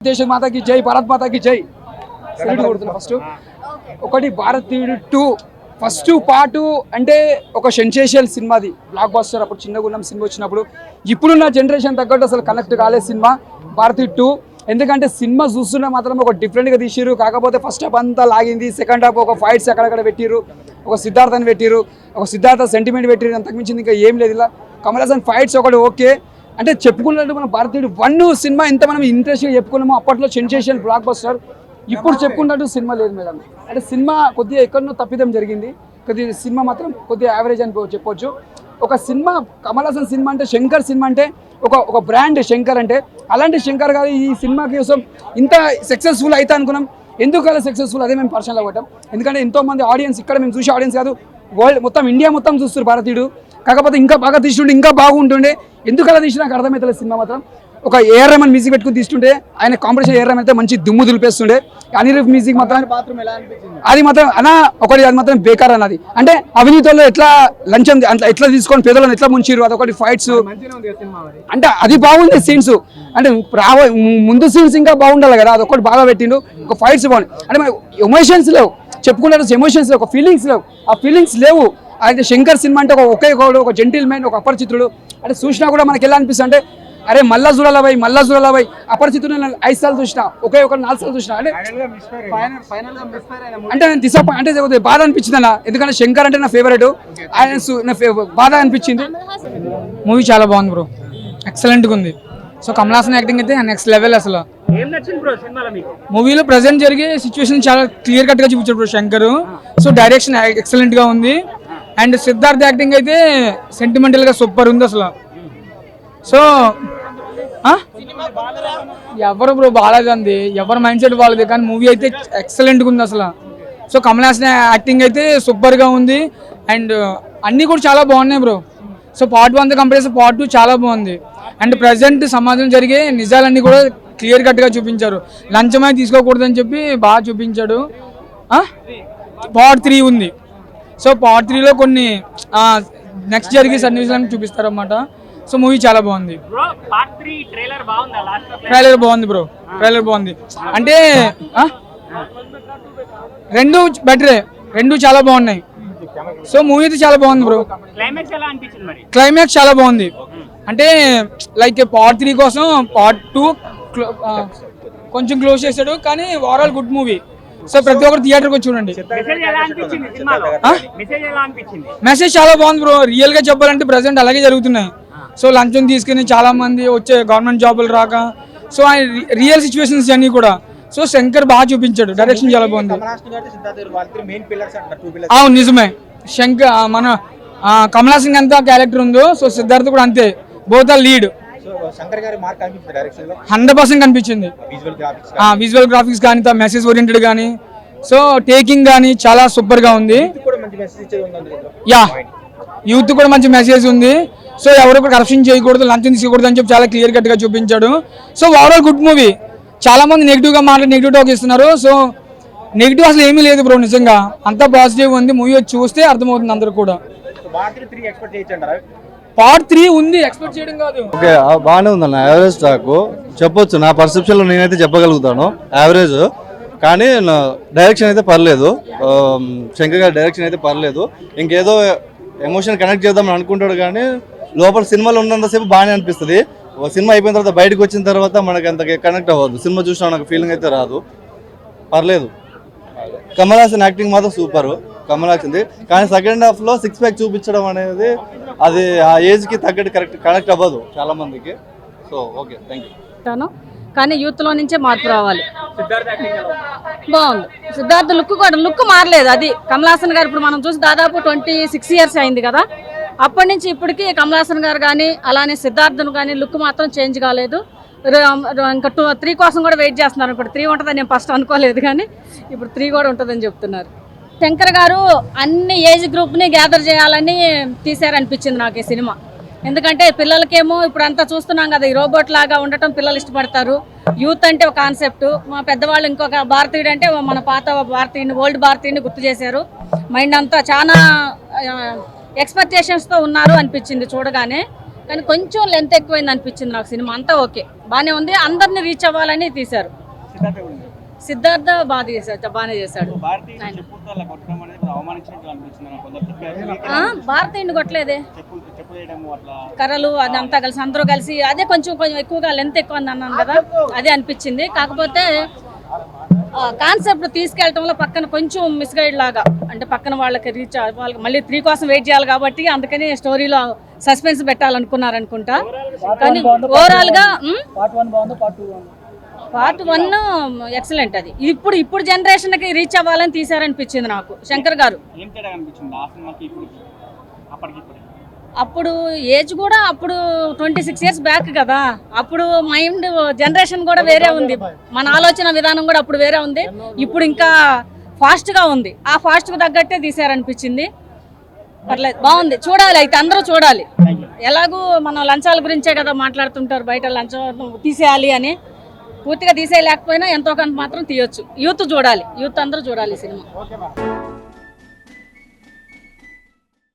దేశ మాతకి జై, భారత్ మాతకి జై. ఫస్ట్ ఒకటి భారతీయుడు 2 ఫస్ట్ పార్ట్ అంటే ఒక సెన్సేషనల్ సినిమాది, బ్లాక్ బస్టర్. అప్పుడు చిన్నగా ఉన్న సినిమా వచ్చినప్పుడు ఇప్పుడున్న జనరేషన్ తగ్గట్టు అసలు కనెక్ట్ కాలేదు సినిమా భారతీయుడు 2. ఎందుకంటే సినిమా చూస్తుంటే మాత్రం ఒక డిఫరెంట్గా తీసిరు. కాకపోతే ఫస్ట్ హాఫ్ అంతా లాగింది, సెకండ్ హాఫ్ ఒక ఫైట్స్ అక్కడక్కడ పెట్టిరు, ఒక సిద్ధార్థని పెట్టిరు, ఒక సిద్ధార్థ సెంటిమెంట్ పెట్టిరు, అంతకుమించింది ఇంకా ఏం లేదు. ఇలా కమల్ హాసన్ ఫైట్స్ ఒకటి ఓకే అంటే చెప్పుకున్నట్టు మనం భారతీయుడు 1 సినిమా ఎంత మనం ఇంట్రెస్ట్గా చెప్పుకున్నామో అప్పట్లో సెన్సేషన్ బ్లాక్ బస్టర్. ఇప్పుడు చెప్పుకున్నట్టు సినిమా లేదు మేడం. అంటే సినిమా కొద్దిగా ఎక్కడనో తప్పిదం జరిగింది, కొద్దిగా సినిమా మాత్రం కొద్దిగా యావరేజ్ అని చెప్పొచ్చు. ఒక సినిమా కమల్ హాసన్ సినిమా అంటే శంకర్ సినిమా అంటే ఒక బ్రాండ్ శంకర్ అంటే, అలాంటి శంకర్ గారు ఈ సినిమా కోసం ఇంత సక్సెస్ఫుల్ అయితే అనుకున్నాం. ఎందుకు అలా సక్సెస్ఫుల్ అదే మేము పర్సనల్గా పట్టాం. ఎందుకంటే ఎంతోమంది ఆడియన్స్ ఇక్కడ మేము చూసే ఆడియన్స్ కాదు, వరల్డ్ మొత్తం ఇండియా మొత్తం చూస్తారు భారతీయుడు. కాకపోతే ఇంకా బాగా తీసుకుంటే ఇంకా బాగుంటుండే. ఎందుకు అలా తీసినా నాకు అర్థమవుతుంది. సినిమా మాత్రం ఒక ఏఆర్ రెహమాన్ మ్యూజిక్ పెట్టుకుని తీస్తుంటే ఆయన కాంపిటీషన్ ఏఆర్ రెహమాన్ అయితే మంచి దుమ్ము దులిపేస్తుండే. అనిరుద్ మ్యూజిక్ మాత్రం అది మాత్రం ఒకటి అది మాత్రం బేకార్ అన్నది. అంటే అవినీతిలో ఎట్లా లంచం ఎట్లా తీసుకొని పేదలను ఎట్లా ముంచిరు, అదొకటి ఫైట్స్ అంటే అది బాగుంది సీన్స్. అంటే ముందు సీన్స్ ఇంకా బాగుండాలి కదా, అదొకటి బాగా పెట్టిండు. ఒక ఫైట్స్ బాగుంది. అంటే ఎమోషన్స్ లేవు, చెప్పుకున్నారు ఎమోషన్స్ లేవు, ఒక ఫీలింగ్స్ లేవు. ఆ ఫీలింగ్స్ లేవు. అయితే శంకర్ సినిమా అంటే ఒక జెంటిల్ మ్యాన్, ఒక అపరిచితుడు. అంటే చూసినా కూడా మనకి ఎలా అనిపిస్తుంది అంటే అరే మళ్ళా చూడాలి అపరిచితుడు 5 సార్లు చూసిన, ఒక 4 సార్లు చూసిన. అంటే నేను డిసప్పాయింట్ అంటే బాధ అనిపించింది అన్న. ఎందుకంటే శంకర్ అంటే నా ఫేవరెట్, ఆయన బాధ అనిపించింది. మూవీ చాలా బాగుంది బ్రో, ఎక్సలెంట్గా ఉంది. సో కమల్ హాసన్ యాక్టింగ్ అయితే నెక్స్ట్ లెవెల్. అసలు మూవీలో ప్రజెంట్ జరిగే సిచ్యువేషన్ చాలా క్లియర్ కట్ గా చూపించారు bro Shankar. So direction excellent గా ఉంది. అండ్ సిద్ధార్థ్ యాక్టింగ్ అయితే సెంటిమెంటల్ గా సూపర్ ఉంది అసలు. సో ఎవరు బ్రో బాగాలేదండి, ఎవరు మైండ్ సెట్ బాగాలేదు, కానీ మూవీ అయితే ఎక్సలెంట్గా ఉంది అసలు. సో కమల్ హాసన్ యాక్టింగ్ అయితే సూపర్గా ఉంది. అండ్ అన్నీ కూడా చాలా బాగున్నాయి బ్రో. సో పార్ట్ 1తో కంపేర్ చేస్తే పార్ట్ 2 చాలా బాగుంది. అండ్ ప్రజెంట్ సమాజం జరిగే నిజాలన్నీ కూడా క్లియర్ కట్గా చూపించారు. లంచమే తీసుకోకూడదని చెప్పి బాగా చూపించాడు. పార్ట్ 3 ఉంది. సో పార్ట్ 3లో కొన్ని నెక్స్ట్ జరిగే సన్నివేశాలను చూపిస్తారన్నమాట. సో మూవీ చాలా బాగుంది. ట్రైలర్ బాగుంది బ్రో, ట్రైలర్ బాగుంది. అంటే రెండు బెటరే, రెండు చాలా బాగున్నాయి. సో మూవీ అయితే చాలా బాగుంది బ్రో. క్లైమాక్స్ చాలా బాగుంది. అంటే లైక్ పార్ట్ 3 కోసం పార్ట్ 2 కొంచెం క్లోజ్ చేశాడు, కానీ ఓవరాల్ గుడ్ మూవీ. సో ప్రతి ఒక్కరు థియేటర్కి వచ్చి చూడండి. మెసేజ్ చాలా బాగుంది బ్రో. రియల్ గా చెప్పాలంటే ప్రజెంట్ అలాగే జరుగుతున్నాయి. సో లంచం తీసుకుని చాలా మంది వచ్చే గవర్నమెంట్ జాబులు రాక, సో ఆయన రియల్ సిచ్యువేషన్స్ అన్ని కూడా. సో శంకర్ బాగా చూపించాడు, డైరెక్షన్ చాలా బాగుంది. అవును నిజమే, శంకర్ మన కమల్ హాసన్ ఎంత క్యారెక్టర్ ఉందో, సో సిద్ధార్థ్ కూడా అంతే. Both are lead. 100% కనిపించింది. విజువల్ గ్రాఫిక్స్ కానీ, మెసేజ్ ఓరియంటెడ్ కానీ, సో టేకింగ్ కానీ చాలా సూపర్ గా ఉంది. యా, యూత్ కూడా మంచి మెసేజ్ ఉంది. సో ఎవరు కూడా కరప్షన్ చేయకూడదు, లంచం తీసుకోకూడదు అని చెప్పి చాలా క్లియర్ కట్ గా చూపించాడు. So overall good movie. చాలా మంది నెగిటివ్ గా మాట్లాడి నెగిటివ్ టాక్ ఇస్తున్నారు. సో నెగిటివ్ అసలు ఏమీ లేదు బ్రో, నిజంగా అంతా పాజిటివ్ ఉంది. మూవీ వచ్చి చూస్తే అర్థమవుతుంది అందరు కూడా. పార్ట్ 3 ఉంది, ఎక్స్పెక్ట్ చేయడం కాదు. ఓకే, బాగానే ఉందన్న. యావరేజ్ టాక్ చెప్పొచ్చు. నా పర్సెప్షన్ లో నేనైతే చెప్పగలుగుతాను యావరేజ్. కానీ డైరెక్షన్ అయితే పర్లేదు, శంకర్ గారి డైరెక్షన్ అయితే పర్లేదు. ఇంకేదో ఎమోషన్ కనెక్ట్ చేద్దామని అనుకుంటాడు, కానీ లోపల సినిమాలో ఉన్నంతసేపు బాగానే అనిపిస్తుంది. సినిమా అయిపోయిన తర్వాత బయటకు వచ్చిన తర్వాత మనకి అంత కనెక్ట్ అవ్వదు. సినిమా చూసినా నాకు ఫీలింగ్ అయితే రాదు. పర్లేదు. కమల్ హాసన్ యాక్టింగ్ మాత్రం సూపర్, కమల్ హాసన్ది. కానీ సెకండ్ హాఫ్ లో 6 ప్యాక్ చూపించడం అనేది అది ఆ ఏజ్ కి తగ్గట్టు కనెక్ట్ అవ్వదు చాలా మందికి. So okay, thank you. కానీ యూత్ లో నుంచే మార్పు రావాలి. బాగుంది. సిద్ధార్థ్ లుక్ మారలేదు. అది కమల్ హాసన్ గారు ఇప్పుడు మనం చూసి దాదాపు 26 ఇయర్స్ అయింది కదా, అప్పటి నుంచి ఇప్పటికి కమల్ హాసన్ గారు కానీ అలానే సిద్ధార్థను కానీ లుక్ మాత్రం చేంజ్ కాలేదు. ఇంకా 3 కోసం కూడా వెయిట్ చేస్తున్నారు. ఇప్పుడు 3 ఉంటుందని నేను ఫస్ట్ అనుకోలేదు, కానీ ఇప్పుడు 3 కూడా ఉంటుందని చెప్తున్నారు. శంకర్ గారు అన్ని ఏజ్ గ్రూప్ని గ్యాదర్ చేయాలని తీశారనిపించింది నాకు ఈ సినిమా. ఎందుకంటే పిల్లలకేమో ఇప్పుడు అంతా చూస్తున్నాం కదా, ఈ రోబోట్ లాగా ఉండటం పిల్లలు ఇష్టపడతారు. యూత్ అంటే ఒక కాన్సెప్ట్, మా పెద్దవాళ్ళు ఇంకొక భారతీయుడు అంటే మన పాత భారతీయుని, ఓల్డ్ భారతీయుని గుర్తు చేశారు. మైండ్ అంతా చాలా ఎక్స్పెక్టేషన్స్తో ఉన్నారు అనిపించింది చూడగానే. కానీ కొంచెం లెంత్ ఎక్కువైంది అనిపించింది నాకు. సినిమా అంతా ఓకే, బాగానే ఉంది, అందరిని రీచ్ అవ్వాలని తీశారు. సిద్ధార్థ బాగా చేశాడు, బాగానే చేశాడు. భారతీయుని కొట్టలేదే, కర్రలు అదంతా కలిసి అందరూ కలిసి అదే కొంచెం ఎక్కువగా లెంత్ ఎక్కువ అని అన్నాను కదా, అదే అనిపించింది. కాకపోతే కాన్సెప్ట్ తీసుకెళ్లడంలో పక్కన కొంచెం మిస్గైడ్ లాగా, అంటే పక్కన వాళ్ళకి రీచ్ వాళ్ళకి మళ్ళీ 3 కోసం వెయిట్ చేయాలి కాబట్టి అందుకని స్టోరీలో సస్పెన్స్ పెట్టాలనుకున్నారు అనుకుంటా. కానీ ఓవరాల్ గా పార్ట్ 1 ఎక్సలెంట్. అది ఇప్పుడు జనరేషన్ కి రీచ్ అవ్వాలని తీసారనిపించింది నాకు శంకర్ గారు. అప్పుడు ఏజ్ కూడా అప్పుడు 26 ఇయర్స్ బ్యాక్ కదా, అప్పుడు మైండ్ జనరేషన్ కూడా వేరే ఉంది, మన ఆలోచన విధానం కూడా అప్పుడు వేరే ఉంది, ఇప్పుడు ఇంకా ఫాస్ట్గా ఉంది. ఆ ఫాస్ట్కి తగ్గట్టే తీసారనిపించింది. పర్లేదు, బాగుంది, చూడాలి. అయితే అందరూ చూడాలి. ఎలాగూ మనం లంచాల గురించే కదా మాట్లాడుతుంటారు బయట, లంచం తీసేయాలి అని. పూర్తిగా తీసేయలేకపోయినా ఎంతో కొంత మాత్రం తీయొచ్చు. యూత్ చూడాలి, యూత్ అందరూ చూడాలి సినిమా.